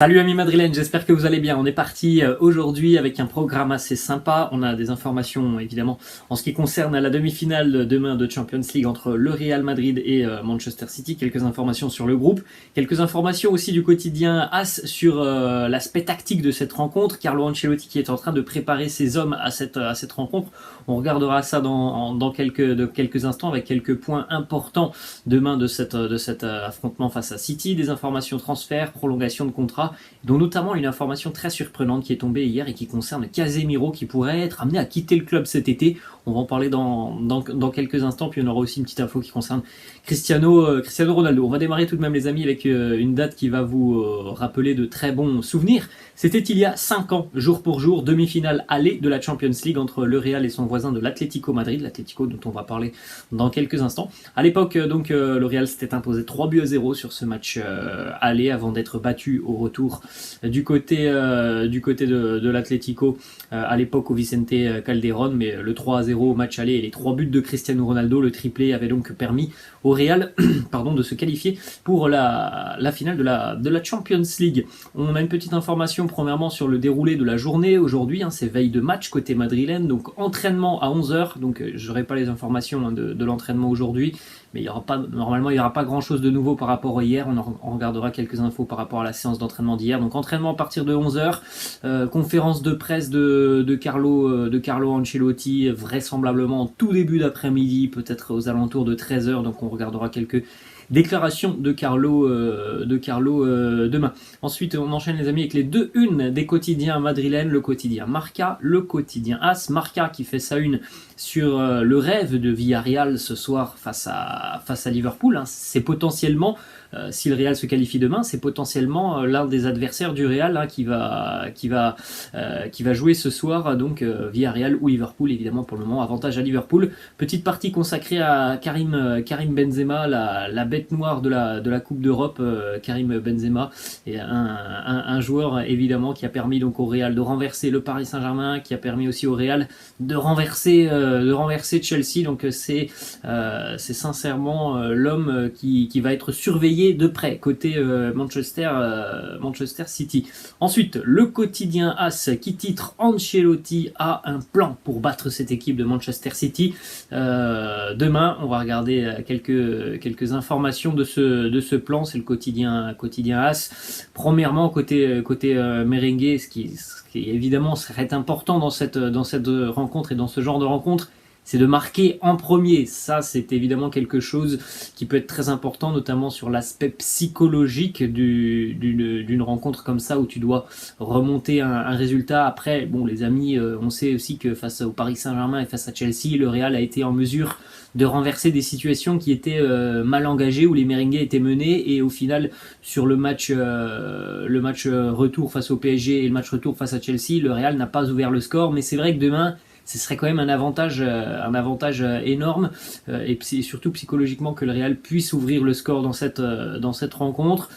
Salut amis madrilènes, j'espère que vous allez bien. On est parti aujourd'hui avec un programme assez sympa. On a des informations évidemment en ce qui concerne la demi-finale demain de Champions League entre le Real Madrid et Manchester City. Quelques informations sur le groupe, quelques informations aussi du quotidien AS sur l'aspect tactique de cette rencontre. Carlo Ancelotti qui est en train de préparer ses hommes à cette rencontre. On regardera ça dans quelques instants avec quelques points importants demain de cet affrontement face à City. Des informations transferts, prolongation de contrat, dont notamment une information très surprenante qui est tombée hier et qui concerne Casemiro qui pourrait être amené à quitter le club cet été. On va en parler dans quelques instants, puis on aura aussi une petite info qui concerne Cristiano Ronaldo. On va démarrer tout de même les amis avec une date qui va vous rappeler de très bons souvenirs. C'était il y a 5 ans, jour pour jour, demi-finale aller de la Champions League entre le Real et son voisin de l'Atlético Madrid, l'Atlético dont on va parler dans quelques instants. À l'époque, le Real s'était imposé 3-0 sur ce match aller avant d'être battu au retour du côté de l'Atlético à l'époque au Vicente Calderón, mais le 3-0 au match aller et les 3 buts de Cristiano Ronaldo, le triplé, avait donc permis au Real de se qualifier pour la finale de la Champions League. On a une petite information premièrement sur le déroulé de la journée aujourd'hui, c'est veille de match côté madrilène, donc entraînement à 11h, donc je n'aurai pas les informations de l'entraînement aujourd'hui, mais normalement il n'y aura pas grand chose de nouveau par rapport à hier. On regardera quelques infos par rapport à la séance d'entraînement d'hier. Donc entraînement à partir de 11h, conférence de presse de Carlo Ancelotti, vraisemblablement en tout début d'après-midi, peut-être aux alentours de 13h, donc on regardera quelques déclaration de Carlo demain. Ensuite, on enchaîne les amis avec les 2 des quotidiens madrilènes, le quotidien Marca, le quotidien AS. Marca qui fait sa une sur le rêve de Villarreal ce soir face à Liverpool. C'est potentiellement, si le Real se qualifie demain, c'est potentiellement l'un des adversaires du Real qui va jouer ce soir, donc Villarreal ou Liverpool, évidemment pour le moment avantage à Liverpool. Petite partie consacrée à Karim Benzema, la bête noire de la Coupe d'Europe. Karim Benzema est un joueur évidemment qui a permis donc au Real de renverser le Paris Saint-Germain, qui a permis aussi au Real de renverser Chelsea. Donc c'est sincèrement l'homme qui va être surveillé de près côté Manchester City. Ensuite, le quotidien AS qui titre Ancelotti a un plan pour battre cette équipe de Manchester City. Demain, on va regarder quelques informations de ce plan. C'est le quotidien AS. Premièrement, côté merengue, ce qui évidemment serait important dans cette rencontre et dans ce genre de rencontre, c'est de marquer en premier. Ça, c'est évidemment quelque chose qui peut être très important, notamment sur l'aspect psychologique d'une rencontre comme ça, où tu dois remonter un résultat. Après, bon, les amis, on sait aussi que face au Paris Saint-Germain et face à Chelsea, le Real a été en mesure de renverser des situations qui étaient mal engagées, où les merengues étaient menés, et au final, sur le match retour face au PSG et le match retour face à Chelsea, le Real n'a pas ouvert le score. Mais c'est vrai que demain, ce serait quand même un avantage énorme, et surtout psychologiquement, que le Real puisse ouvrir le score dans cette rencontre,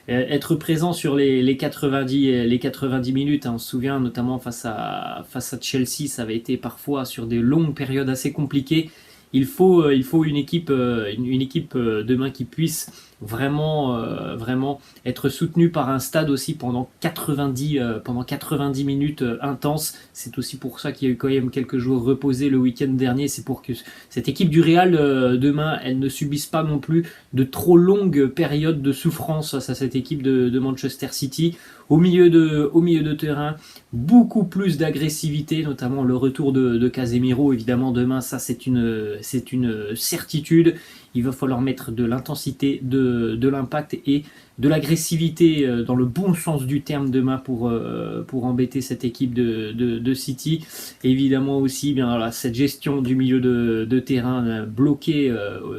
être présent sur les 90 minutes. On se souvient notamment face à Chelsea, ça avait été parfois sur des longues périodes assez compliquées. Il faut une équipe demain qui puisse vraiment être soutenue par un stade aussi pendant 90 minutes intenses. C'est aussi pour ça qu'il y a eu quand même quelques jours reposés le week-end dernier. C'est pour que cette équipe du Real demain, elle ne subisse pas non plus de trop longues périodes de souffrance face à cette équipe de Manchester City. Au milieu de terrain, beaucoup plus d'agressivité, notamment le retour de Casemiro, évidemment demain, ça c'est une certitude. Il va falloir mettre de l'intensité, de l'impact et de l'agressivité dans le bon sens du terme demain pour embêter cette équipe de City. Évidemment aussi cette gestion du milieu de terrain, bloquer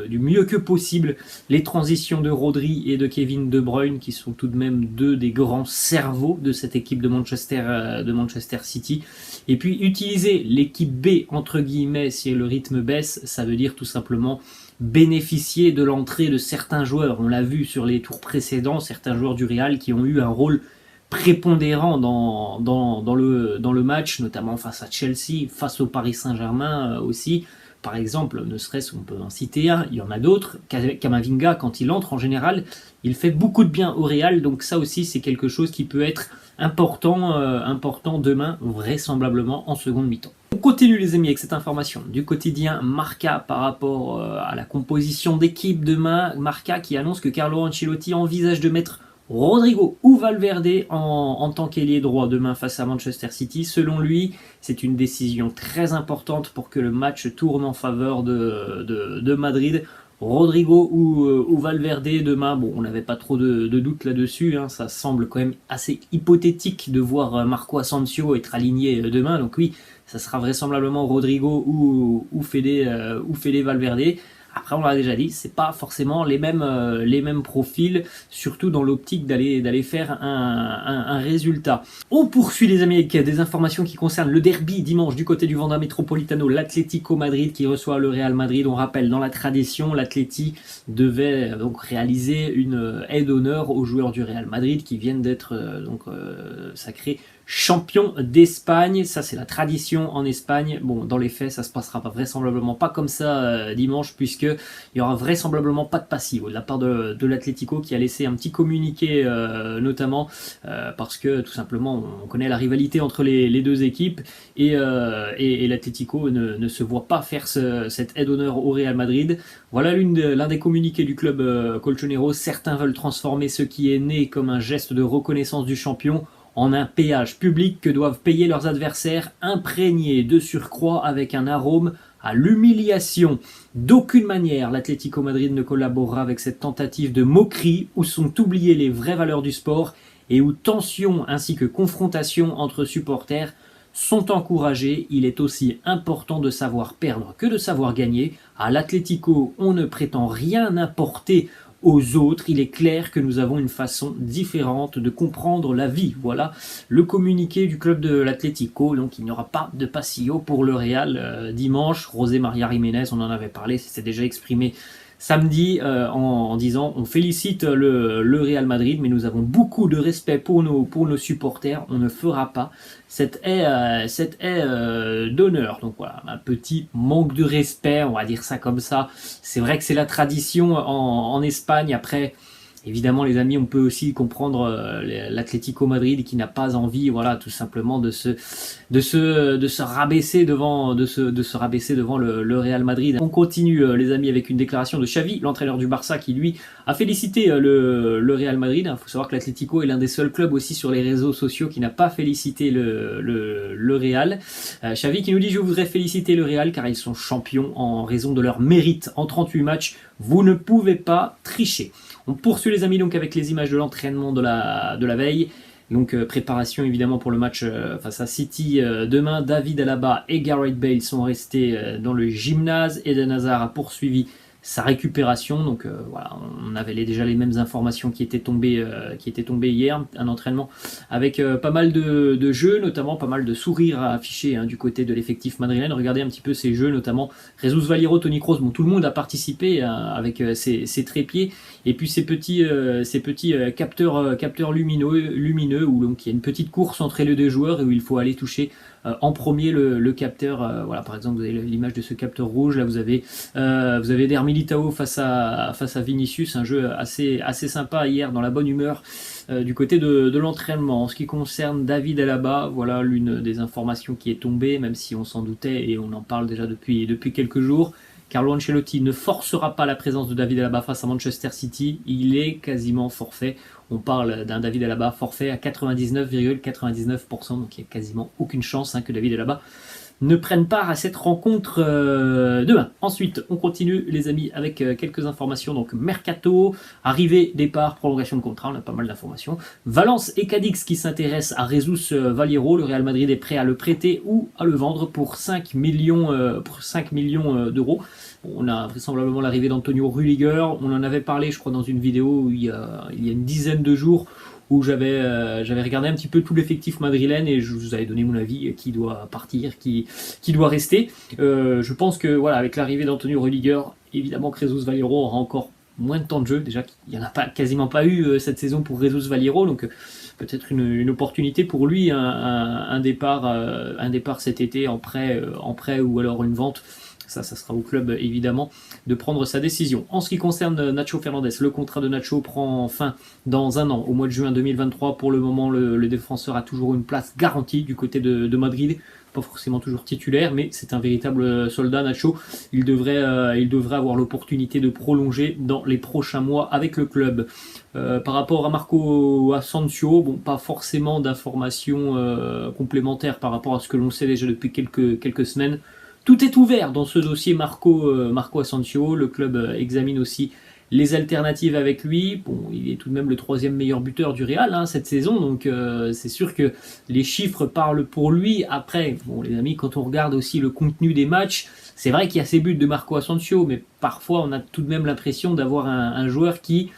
du mieux que possible les transitions de Rodri et de Kevin De Bruyne, qui sont tout de même 2 des grands cerveaux de cette équipe de Manchester City. Et puis utiliser l'équipe B entre guillemets si le rythme baisse, ça veut dire tout simplement bénéficier de l'entrée de certains joueurs. On l'a vu sur les tours précédents, certains joueurs du Real qui ont eu un rôle prépondérant dans le match, notamment face à Chelsea, face au Paris Saint-Germain aussi. par exemple, ne serait-ce qu'on peut en citer un, il y en a d'autres. Camavinga, quand il entre en général, il fait beaucoup de bien au Real, donc ça aussi c'est quelque chose qui peut être important demain, vraisemblablement en seconde mi-temps. On continue les amis avec cette information du quotidien Marca par rapport à la composition d'équipe demain. Marca qui annonce que Carlo Ancelotti envisage de mettre Rodrigo ou Valverde en tant qu'ailier droit demain face à Manchester City. Selon lui, c'est une décision très importante pour que le match tourne en faveur de Madrid. Rodrigo ou Valverde demain, bon, on n'avait pas trop de doutes là-dessus, hein, ça semble quand même assez hypothétique de voir Marco Asensio être aligné demain, donc oui, ça sera vraisemblablement Rodrigo ou Fede Valverde. Après, on l'a déjà dit, c'est pas forcément les mêmes profils, surtout dans l'optique d'aller faire un résultat. On poursuit les amis avec des informations qui concernent le derby dimanche du côté du Wanda Metropolitano, l'Atlético Madrid qui reçoit le Real Madrid. On rappelle, dans la tradition, l'Atleti devait donc réaliser une aide d'honneur aux joueurs du Real Madrid qui viennent d'être sacrés champion d'Espagne. Ça c'est la tradition en Espagne. Bon, dans les faits ça se passera vraisemblablement pas comme ça dimanche, puisque il y aura vraisemblablement pas de passivo de la part de l'Atlético, qui a laissé un petit communiqué notamment parce que tout simplement on connaît la rivalité entre les deux équipes et l'Atlético ne se voit pas faire cette aide d'honneur au Real Madrid. Voilà l'un des communiqués du club colchonero. Certains veulent transformer ce qui est né comme un geste de reconnaissance du champion en un péage public que doivent payer leurs adversaires, imprégné de surcroît avec un arôme à l'humiliation. D'aucune manière, l'Atlético Madrid ne collaborera avec cette tentative de moquerie où sont oubliées les vraies valeurs du sport et où tension ainsi que confrontation entre supporters sont encouragées. Il est aussi important de savoir perdre que de savoir gagner. À l'Atlético, on ne prétend rien apporter aux autres. Il est clair que nous avons une façon différente de comprendre la vie. Voilà le communiqué du club de l'Atlético. Donc il n'y aura pas de passillo pour le Real dimanche. José María Jiménez, on en avait parlé, s'est déjà exprimé samedi en disant on félicite le Real Madrid, mais nous avons beaucoup de respect pour nos supporters. On ne fera pas cette haie d'honneur. Donc voilà, un petit manque de respect, on va dire ça comme ça. C'est vrai que c'est la tradition en Espagne. Après, évidemment les amis, on peut aussi comprendre l'Atlético Madrid qui n'a pas envie, voilà, tout simplement de se rabaisser devant le Real Madrid. On continue les amis avec une déclaration de Xavi, l'entraîneur du Barça, qui lui a félicité le Real Madrid. Il faut savoir que l'Atlético est l'un des seuls clubs aussi sur les réseaux sociaux qui n'a pas félicité le Real. Xavi qui nous dit: je voudrais féliciter le Real car ils sont champions en raison de leur mérite. En 38 matchs, vous ne pouvez pas tricher. On poursuit les amis donc avec les images de l'entraînement de la veille. Donc préparation évidemment pour le match face à City demain. David Alaba et Gareth Bale sont restés dans le gymnase. Eden Hazard a poursuivi sa récupération. Donc voilà, on avait déjà les mêmes informations qui étaient tombées hier. Un entraînement avec pas mal de jeux, notamment pas mal de sourires affichés du côté de l'effectif madrilène. Regardez un petit peu ces jeux, notamment Jesus Valero, Toni Kroos. Bon, tout le monde a participé avec ses trépieds et puis ces petits capteurs lumineux où donc il y a une petite course entre les deux joueurs et où il faut aller toucher en premier le capteur. Voilà, par exemple, vous avez l'image de ce capteur rouge. Là, vous avez Der Militao face à Vinicius, un jeu assez sympa hier, dans la bonne humeur du côté de l'entraînement. En ce qui concerne David Alaba, voilà l'une des informations qui est tombée, même si on s'en doutait et on en parle déjà depuis quelques jours. Carlo Ancelotti ne forcera pas la présence de David Alaba face à Manchester City. Il est quasiment forfait. On parle d'un David Alaba forfait à 99,99%, donc il n'y a quasiment aucune chance que David Alaba ne prenne part à cette rencontre demain. Ensuite, on continue les amis avec quelques informations. Donc mercato, arrivée, départ, prolongation de contrat, on a pas mal d'informations. Valence et Cadix qui s'intéressent à Jesus Valero. Le Real Madrid est prêt à le prêter ou à le vendre pour 5 millions d'euros. On a vraisemblablement l'arrivée d'Antonio Rüdiger. On en avait parlé, je crois, dans une vidéo il y a une dizaine de jours, où j'avais regardé un petit peu tout l'effectif madrilène et je vous avais donné mon avis, qui doit partir, qui doit rester. Je pense que voilà, avec l'arrivée d'Antonio Rüdiger, évidemment que Jesus Valero aura encore moins de temps de jeu. Déjà qu'il n'y en a quasiment pas eu cette saison pour Jesus Valero, donc peut-être une opportunité pour lui, un départ cet été en prêt ou alors une vente. ça sera au club évidemment de prendre sa décision. En ce qui concerne Nacho Fernandez, le contrat de Nacho prend fin dans un an, au mois de juin 2023. Pour le moment, le défenseur a toujours une place garantie du côté de Madrid. Pas forcément toujours titulaire, mais c'est un véritable soldat, Nacho. Il devrait avoir l'opportunité de prolonger dans les prochains mois avec le club. Par rapport à Marco Asensio, bon, pas forcément d'informations complémentaires par rapport à ce que l'on sait déjà depuis quelques semaines. Tout est ouvert dans ce dossier Marco Asensio. Le club examine aussi les alternatives avec lui. Bon, il est tout de même le 3e meilleur buteur du Real cette saison, donc c'est sûr que les chiffres parlent pour lui. Après, bon, les amis, quand on regarde aussi le contenu des matchs, c'est vrai qu'il y a ces buts de Marco Asensio, mais parfois on a tout de même l'impression d'avoir un joueur qui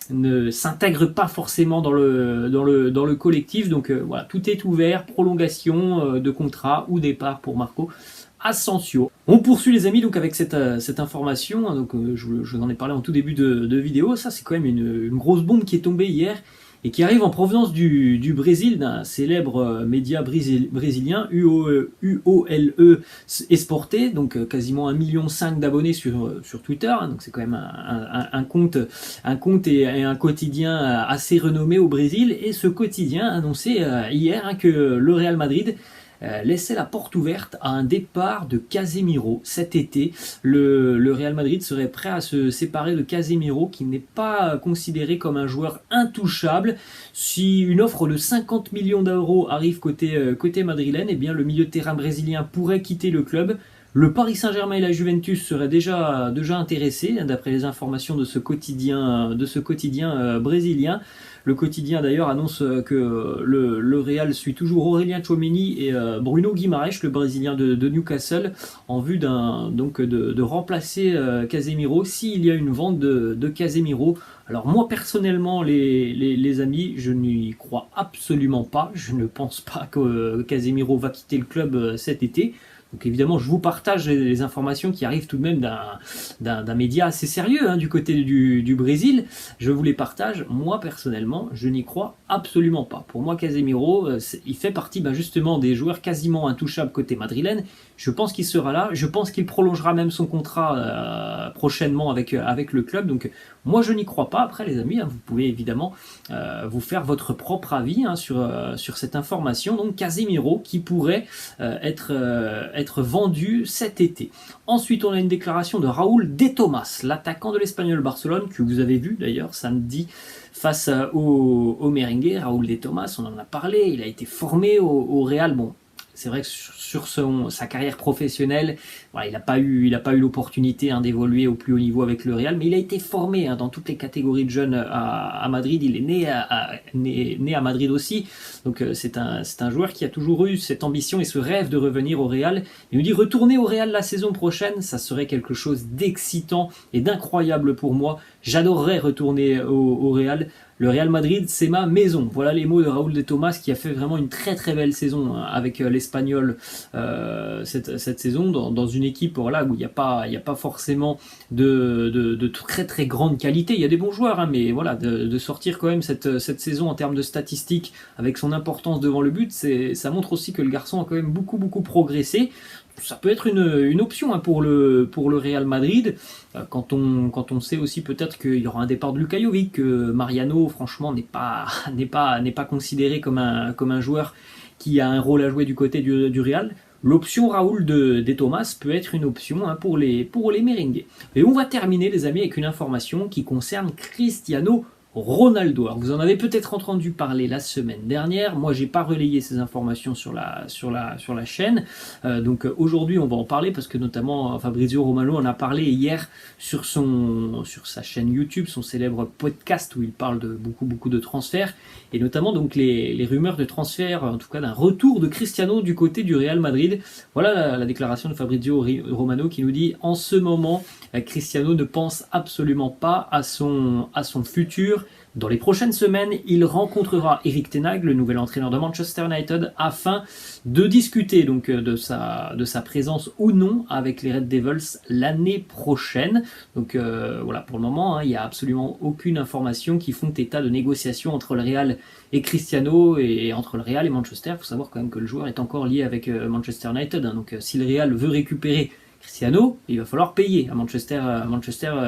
ne s'intègre pas forcément dans le collectif. Donc voilà, tout est ouvert, prolongation de contrat ou départ pour Marco Asensio. On poursuit les amis donc avec cette information, donc je vous en ai parlé en tout début de vidéo. Ça c'est quand même une grosse bombe qui est tombée hier et qui arrive en provenance du Brésil, d'un célèbre média brésilien, UOLE Esporte, donc quasiment 1,5 million d'abonnés sur Twitter, donc c'est quand même un compte et un quotidien assez renommé au Brésil. Et ce quotidien annonçait hier que le Real Madrid laissait la porte ouverte à un départ de Casemiro cet été. Le Real Madrid serait prêt à se séparer de Casemiro, qui n'est pas considéré comme un joueur intouchable. Si une offre de 50 millions d'euros arrive côté madrilène, eh bien le milieu de terrain brésilien pourrait quitter le club. Le Paris Saint-Germain et la Juventus seraient déjà intéressés, d'après les informations de ce quotidien brésilien. Le quotidien d'ailleurs annonce que le Real suit toujours Aurélien Tchouaméni et Bruno Guimaraes, le Brésilien de Newcastle, en vue de remplacer Casemiro s'il y a une vente de Casemiro. Alors moi personnellement, les amis, je n'y crois absolument pas. Je ne pense pas que Casemiro va quitter le club cet été. Donc évidemment, je vous partage les informations qui arrivent tout de même d'un média assez sérieux du côté du Brésil. Je vous les partage. Moi, personnellement, je n'y crois absolument pas. Pour moi, Casemiro, il fait partie justement des joueurs quasiment intouchables côté madrilène. Je pense qu'il sera là. Je pense qu'il prolongera même son contrat prochainement avec le club. Donc moi, je n'y crois pas. Après, les amis, vous pouvez évidemment vous faire votre propre avis sur cette information. Donc Casemiro qui pourrait être vendu cet été. Ensuite, on a une déclaration de Raúl de Tomás, l'attaquant de l'Espagnol Barcelone, que vous avez vu d'ailleurs samedi face au Merengue. Raúl de Tomás, on en a parlé, il a été formé au Real. Bon, c'est vrai que sur sa carrière professionnelle, voilà, il n'a pas eu l'opportunité d'évoluer au plus haut niveau avec le Real, mais il a été formé dans toutes les catégories de jeunes à Madrid. Il est né à Madrid aussi, donc c'est un joueur qui a toujours eu cette ambition et ce rêve de revenir au Real. Il nous dit retourner au Real la saison prochaine, ça serait quelque chose d'excitant et d'incroyable pour moi. J'adorerais retourner au Real. Le Real Madrid, c'est ma maison. Voilà les mots de Raúl de Tomás, qui a fait vraiment une très très belle saison avec l'Espagnol cette saison, dans une équipe où il n'y a pas forcément de très très grande qualité. Il y a des bons joueurs, mais voilà, de sortir quand même cette saison en termes de statistiques avec son importance devant le but, ça montre aussi que le garçon a quand même beaucoup progressé. Ça peut être une option pour le Real Madrid, quand on sait aussi peut-être qu'il y aura un départ de Luka Jovic, que Mariano franchement n'est pas considéré comme un joueur qui a un rôle à jouer du côté du Real. L'option Raúl de Tomás peut être une option pour les merengues. Et on va terminer les amis avec une information qui concerne Cristiano Ronaldo. Alors, vous en avez peut-être entendu parler la semaine dernière. Moi, j'ai pas relayé ces informations sur la chaîne. Donc aujourd'hui, on va en parler parce que notamment Fabrizio Romano en a parlé hier sur sa chaîne YouTube, son célèbre podcast où il parle de beaucoup de transferts et notamment donc les rumeurs de transfert, en tout cas d'un retour de Cristiano du côté du Real Madrid. Voilà la déclaration de Fabrizio Romano qui nous dit en ce moment, Cristiano ne pense absolument pas à son futur. Dans les prochaines semaines, il rencontrera Erik ten Hag, le nouvel entraîneur de Manchester United, afin de discuter donc de sa présence ou non avec les Red Devils l'année prochaine. Donc voilà, pour le moment, il n'y a absolument aucune information qui font état de négociations entre le Real et Cristiano et entre le Real et Manchester. Il faut savoir quand même que le joueur est encore lié avec Manchester United. Donc si le Real veut récupérer Cristiano, il va falloir payer à Manchester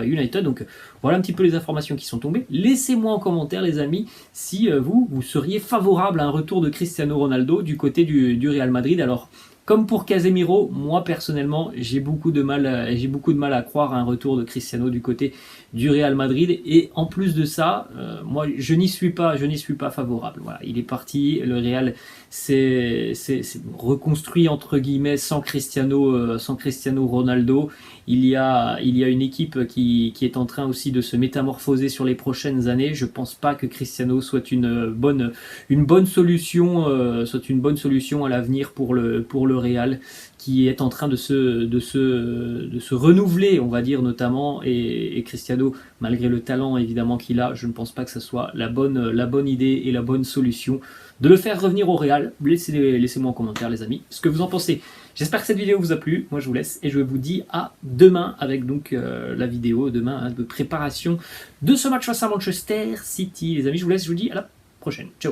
United. Donc voilà un petit peu les informations qui sont tombées. Laissez-moi en commentaire les amis si vous seriez favorable à un retour de Cristiano Ronaldo du côté du Real Madrid. Alors comme pour Casemiro, moi personnellement, j'ai beaucoup de mal à croire à un retour de Cristiano du côté du Real Madrid. Et en plus de ça, moi je n'y suis pas favorable. Voilà, il est parti, le Real s'est reconstruit entre guillemets sans Cristiano Ronaldo. Il y a une équipe qui est en train aussi de se métamorphoser sur les prochaines années. Je pense pas que Cristiano soit une bonne solution à l'avenir pour le Real, qui est en train de se renouveler, on va dire notamment, et Cristiano, malgré le talent évidemment qu'il a, je ne pense pas que ce soit la bonne idée et la bonne solution de le faire revenir au Real. Laissez-moi en commentaire les amis ce que vous en pensez. J'espère que cette vidéo vous a plu. Moi je vous laisse et je vous dis à demain avec donc la vidéo demain de préparation de ce match face à Manchester City. Les amis, je vous laisse, je vous dis à la prochaine. Ciao.